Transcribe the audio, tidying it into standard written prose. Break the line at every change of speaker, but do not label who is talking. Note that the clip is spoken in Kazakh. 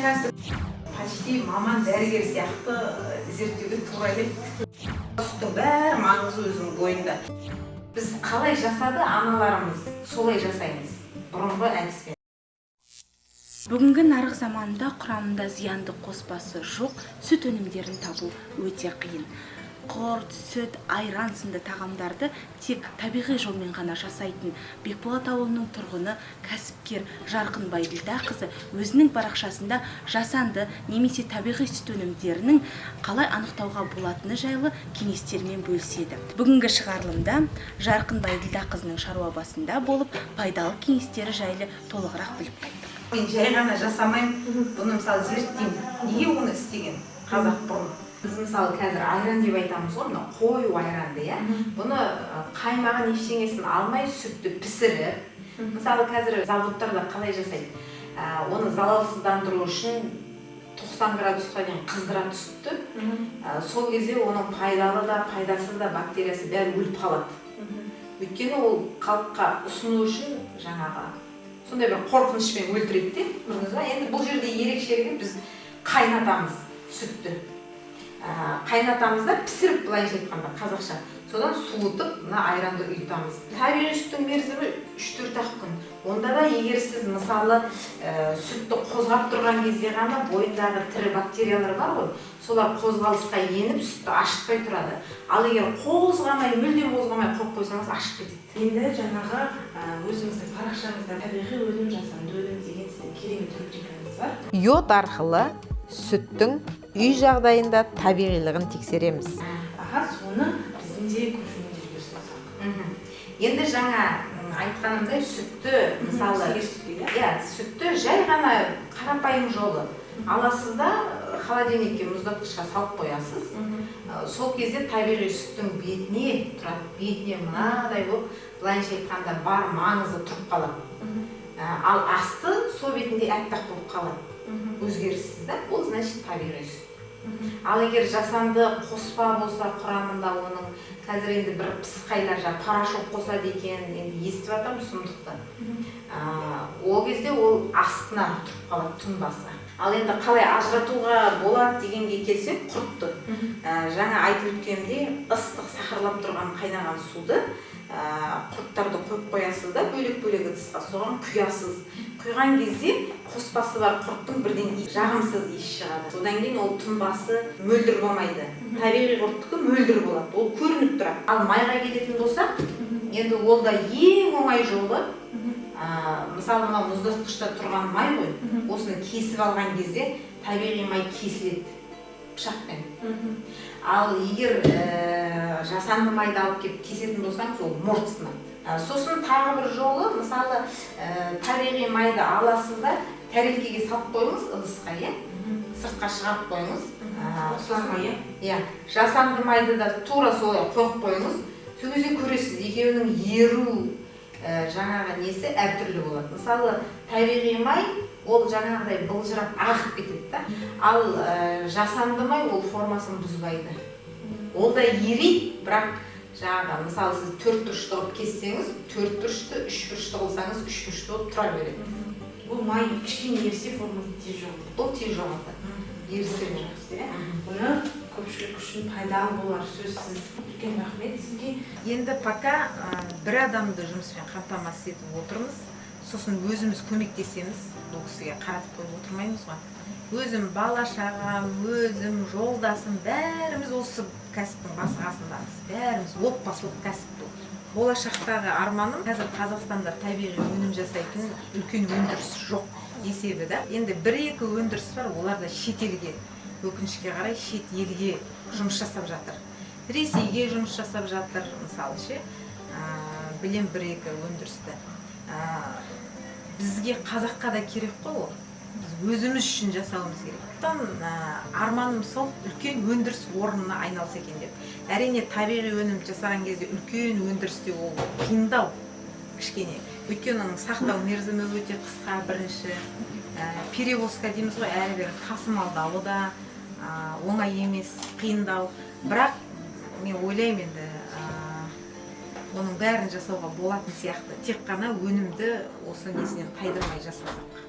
қайнасы почти маман дәрігер сияқты зерттеуге тура келді. Сүттің бәрі маңызы өзінің бойында. Біз қалай жасады аналарымыз, солай жасаймыз. Бұрынғы әдіспен.
Бүгінгі нарық заманында құрамында зиянды қоспасы жоқ сүт өнімдерін табу өте қиын. Құрт, сүт, айран сынды тағамдарды тек табиғи жолмен ғана жасайтын Бекболат ауылының тұрғыны, кәсіпкер Жарқын Байділдақызы өзінің парақшасында жасанды немесе табиғи сүт өнімдерінің қалай анықтауға болатыны жайлы кеңестермен бөліседі. Бүгінгі шығарылымда Жарқын Байділдақызының шаруа басында болып, пайдалы кеңестері жайлы толығырақ біліп қайттық.
Мен жай ғана жасамаймын, бұны мысалы зерттеймін. Неге оны істеген қазақ бұрын? Біз мысалы қазір айран деп айтамыз ғой, қою айранды, иә. Бұны қаймаған ештеңесін алмай сүтті пісіріп, мысалы қазір заводтарда қалай жасайды? Оны залалсыздандыру үшін 90 градусқа дейін қыздыра түсті. Сол кезде оның пайдалы да, пайдасыз да бактериясы бәрі өліп қалады. Өйткені ол халыққа ұсыну үшін жаңағы сондай бір қорқынышпен өлтіреді. Енді бұл жерде ерекшелігі біз қайнатамыз сүтті. Қайнатамыз да пісіріп, былайша айтқанда қазақша. Содан суытып, мына айранды ұйытамыз. Табиғи сүттің мерзімі 3-4 күн. Онда да егер сіз мысалы сүтті қозғап тұрған кезде ғана бойындағы тірі бактериялар бар ғой, солар қозғалысқа еніп сүтті ашытпай тұрады. Ал егер қозғамай, мүлдем қозғамай қойып қойсаңыз ашып кетеді.
Енді жаңағы өзіңіздің парақшаңызда табиғи өнім, жасанды өнім деген сіздің керемет рубрикаңыз бар.
Йод арқылы сүттің үй жағдайында табиғилығын тексереміз.
Соны біздің де көрермендерге ұсынсақ.
Енді жаңа айтқанымдай сүтті мысалы сүтті жай ғана қарапайым жолы аласыз да холодильникке мұздатқышқа салып қоясыз. Сол кезде табиғи сүттің бетіне тұрады. Бетіне мынадай болып, былайша айтқанда бар маңызы тұрып қалады. Ал асты сол бетінде әппақ болып қалады. Өзгеріссіз да, ол значит табиғи сүт. Ал егер жасанды қоспа болса құрамында оның қазір енді бір пысықайлар порошок қосады екен, енді естіп жатамын сұмдықты. Ол кезде ол астына тұрып қалады, тұнбасы. Ал енді қалай ажыратуға болады дегенге келсек, құртты. Жаңа айтып өткенде ыстық сахарлап тұрған қайнаған суды құрттарды қойып қоясыз да, бөлек-бөлек ыдысқа, соған құясыз. Құйған кезде қоспасы бар құрттың бірден жағымсыз иіс шығады. Содан кейін ол тұнбасы мөлдір болмайды. Табиғи құрттікі мөлдір болады, ол көрініп тұрады. Ал майға келетін болса, енді ол да ең оңай жолы. Мысалы, мына мұздатқышта тұрған май ғой, осыны кесіп алған кезде табиғи май кесіледі пышақпен. Ал егер жасанды майды алып келіп кесетін болсаңыз, ол мұрт сынады. Сосын тағы бір жолы, мысалы, табиғи майды аласыз да, тәрелкеге салып қойыңыз, ыдысқа, сыртқа шығарып қойыңыз. Жасанды майды да тура солай қойып қойыңыз. Сол кезде көресіз, екеуінің еру жаңағы несі әртүрлі болады. Мысалы, табиғи май ол жаңағыдай былжырап ағып кетеді. Ал жасанды май ол формасын бұзбайды. Ол да ерейді, бірақ жаңағы, мысалы, сіз 4 бұрышты қылып кессеңіз, 4 бұрышты, 3 бұрышты қылсаңыз, 3 бұрышты болып тұра береді.
Бұл май кішкене ерсе формасы тез жоғалады.
Бұл тез жоғалады. Ерсе.
Бұны көпшілік үшін пайдалы болар сөзсіз. Үлкен рахмет сізге.
Енді пока бір адамды жұмыспен қамтамасыз етіп отырмыз, сосын өзіміз көмектесеміз, бұл кісіге қаратып қойып отырмаймыз ғой. Өзім бала-шағам, өзім, жолдасым, бәріміз осы кәсіптің басы-қасындамыз. Бәріміз отбасылық кәсіп бұл. Болашақтағы арманым қазір Қазақстанда табиғи өнім жасайтын үлкен өндіріс жоқ есебі да. Енді 1-2 өндіріс бар, олар да шетелге, өкінішке қарай шет елге жұмыс жасап жатыр. Ресейге жұмыс жасап жатыр, мысалы ше, білем 1-2 өндірісті. Бізге қазаққа да керек қой ол. Біз өзіміз үшін жасауымыз керек. Арманым сол үлкен өндіріс орнына айналса екен деп. Әрине табиғи өнім жасаған кезде үлкен өндірісте ол қиындау кішкене. Өйткені оның сақтау мерзімі өте қысқа, бірінші. Перевозка дейміз ғой, әрі-бері тасымалдауы да оңай емес, қиындау. Бірақ мен ойлаймын енді оның бәрін жасауға болатын сияқты. Тек қана өнімді осы несінен қайдырмай жасасақ.